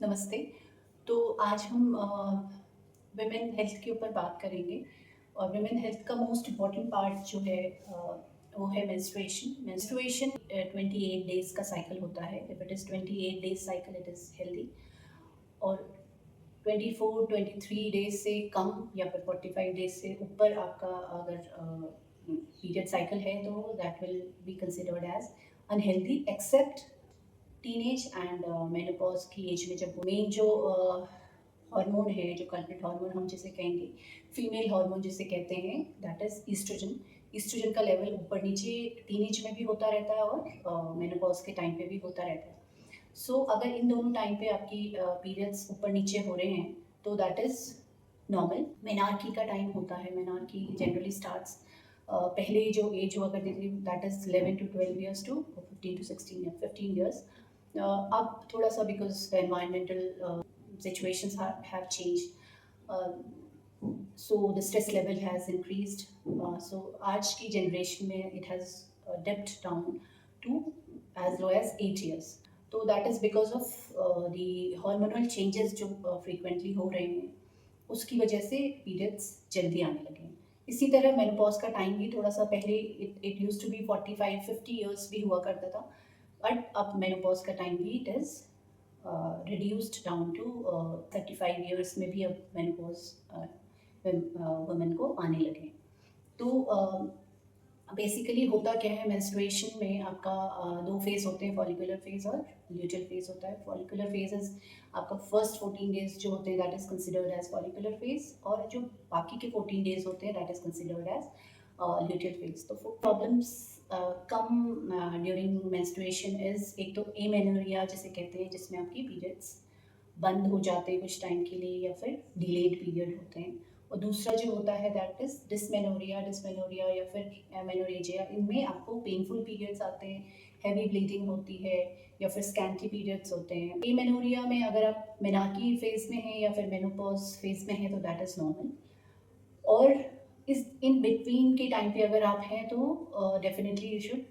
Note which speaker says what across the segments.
Speaker 1: नमस्ते। तो आज हम विमेन हेल्थ के ऊपर बात करेंगे और विमेन हेल्थ का मोस्ट इम्पॉर्टेंट पार्ट जो है वो है मेंस्ट्रुएशन। मेंस्ट्रुएशन 28 डेज़ का साइकिल होता है। If it is 28 days cycle it is healthy, और 24-23 डेज़ से कम या फिर 45 डेज़ से ऊपर आपका अगर पीरियड साइकिल है तो that will be considered as unhealthy, except teenage and menopause की एज में, जब मेन जो हार्मोन है, जो कल्प्रिट हार्मोन हम जिसे कहेंगे, फीमेल हार्मोन जिसे कहते हैं, दैट इज ईस्ट्रोजन। ईस्ट्रोजन का लेवल ऊपर नीचे टीनेज में भी होता रहता है और मेनोपॉज के टाइम पे भी होता रहता है। सो अगर इन दोनों टाइम पे आपकी पीरियड्स ऊपर नीचे हो रहे हैं तो दैट इज़ नॉर्मल। मेनार्की का टाइम होता है, मेनार्की जनरली स्टार्ट्स पहले जो एज हुआ करती थी that is 11 to 12 years to 15 to 16 या 15 ईयर्स। अब थोड़ा सा because the environmental situations have changed, so the stress level has increased, so आज की generation में it has dipped down to as low as 8 years. तो that is because of the hormonal changes जो frequently हो रहे हैं, उसकी वजह से पीरियड्स जल्दी आने लगे हैं। इसी तरह मेनोपॉज का टाइम भी थोड़ा सा पहले it used to be 45-50 years भी हुआ करता था, बट अब मेनोपॉज का टाइम भी it is reduced down to 35 years में भी अब मेनोपॉज वुमेन को आने लगे। तो बेसिकली होता क्या है, मेंस्ट्रुएशन में आपका दो फेज होते हैं, फॉलिकुलर फेज और ल्यूटियल फेज होता है। फॉलिकुलर फेज इज आपका फर्स्ट 14 डेज जो होते हैं that is considered as follicular phase, और जो बाकी के 14 डेज होते हैं that is considered as luteal phase. तो problems come during menstruation is, एक तो एमेनोरिया जिसे कहते हैं, जिसमें आपकी पीरियड्स बंद हो जाते हैं कुछ टाइम के लिए या फिर डिलेड पीरियड होते हैं। और दूसरा जो होता है दैट इज डिस्मेनोरिया या फिर एमेनोरेजिया। इनमें आपको पेनफुल पीरियड्स आते हैं, हैवी ब्लीडिंग होती है या फिर स्कैंटी पीरियड्स होते हैं। एमेनोरिया में अगर आप मेनार्की फेज में हैं या फिर मेनोपॉज फेज में हैं तो दैट इज नॉर्मल। और इस इन बिटवीन के टाइम पे अगर आप हैं तो definitely you should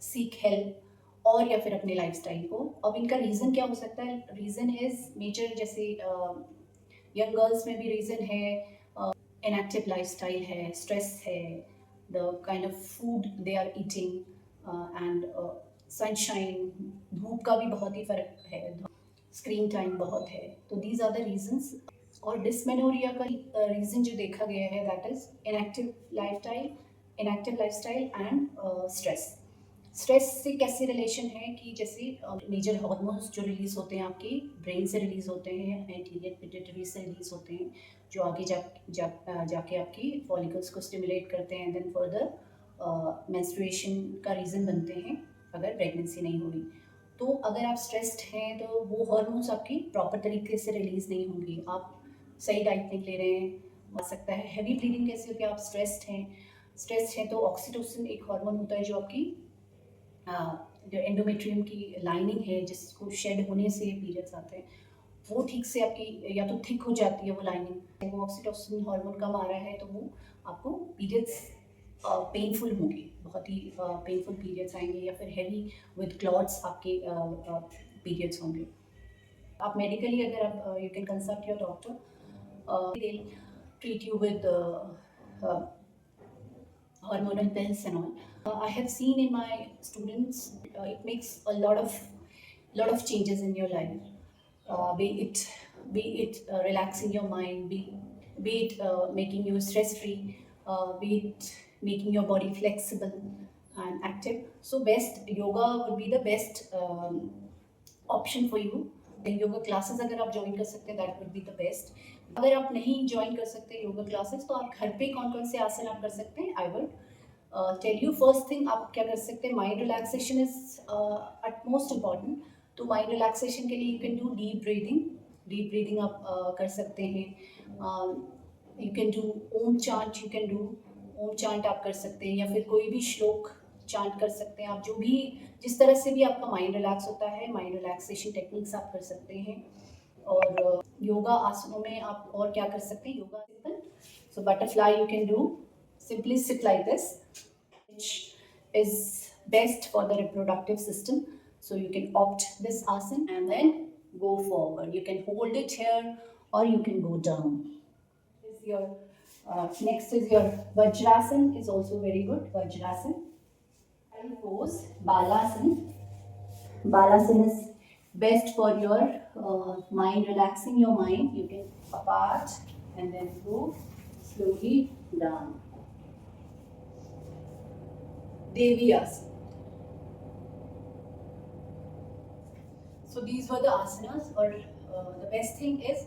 Speaker 1: seek help, और या फिर अपने लाइफस्टाइल को। अब इनका रीज़न क्या हो सकता है? रीज़न इज़ मेजर, जैसे यंग गर्ल्स में भी रीज़न है इनएक्टिव लाइफस्टाइल है, स्ट्रेस है, the kind of food they are eating, and sunshine, धूप का भी बहुत ही फ़र्क है, स्क्रीन टाइम बहुत है। तो दीज आर द रीजंस। और डिस्मेनोरिया का रीज़न जो देखा गया है that is inactive lifestyle and stress. Stress से कैसे रिलेशन है कि जैसे मेजर हार्मोन्स जो रिलीज होते हैं आपके ब्रेन से रिलीज होते हैं, एंटीरियर पिट्यूटरी से रिलीज होते हैं, जो आगे जाके आपकी फॉलिकल्स को स्टिमुलेट करते हैं, देन फर्दर मेंस्ट्रुएशन का रीज़न बनते हैं अगर प्रेगनेंसी नहीं हुई। तो अगर आप स्ट्रेस्ड हैं तो वो हार्मोन्स आपकी प्रॉपर तरीके से रिलीज नहीं होंगी, आप सही डाइट नहीं ले रहे हैं, हो सकता है हैवी ब्लीडिंग कैसे हो कि आप स्ट्रेस्ड हैं तो ऑक्सीटोसिन एक हार्मोन होता है जो आपकी जो एंडोमेट्रियम की लाइनिंग है जिसको शेड होने से पीरियड्स आते हैं, वो ठीक से आपकी या तो थिक हो जाती है वो लाइनिंग, वो ऑक्सीटोसिन हार्मोन कम आ रहा है तो वो आपको पीरियड्स पेनफुल होंगे, बहुत ही पेनफुल पीरियड्स आएंगे, या फिर हैवी विद क्लॉट्स आपके पीरियड्स होंगे। आप मेडिकली अगर आप you can consult your doctor, they treat you with hormonal pills and all. I have seen in my students, it makes a lot of changes in your life. Be it relaxing your mind, be it making you stress free, be it making your body flexible and active. So best yoga would be the best option for you. Yoga classes अगर आप join कर सकते हैं that would be the best. अगर आप नहीं join कर सकते योगा क्लासेस तो आप घर पे कौन कौन से आसन आप कर सकते हैं, I would tell you. First thing आप क्या कर सकते हैं, mind relaxation is at most important. तो माइंड रिलैक्सेशन के लिए you can do deep breathing आप कर सकते हैं। You can do Om chant, Om chant आप कर सकते हैं, या फिर कोई भी श्लोक चांट कर सकते हैं आप, जो भी जिस तरह से भी आपका माइंड रिलैक्स होता है, माइंड रिलैक्सेशन टेक्निक्स आप कर सकते हैं। और योगा आसनों में आप और क्या कर सकते हैं, yoga simple, so butterfly you can do, simply sit like this, which is best for the reproductive system, so you can opt this asana, and then go forward. You can hold it here or you can go down. Is your next is your Vajrasan is also very good. Vajrasan. And pose Balasana. Balasana is best for your mind, relaxing your mind. You can apart and then go slowly down. Devi Asana. So these were the asanas, or the best thing is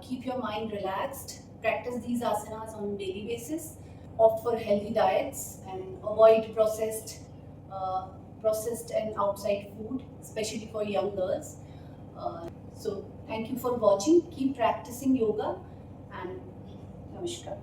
Speaker 1: keep your mind relaxed. Practice these asanas on a daily basis. Opt for healthy diets and avoid uh, processed and outside food, especially for young girls. So thank you for watching. Keep practicing yoga and namaskar.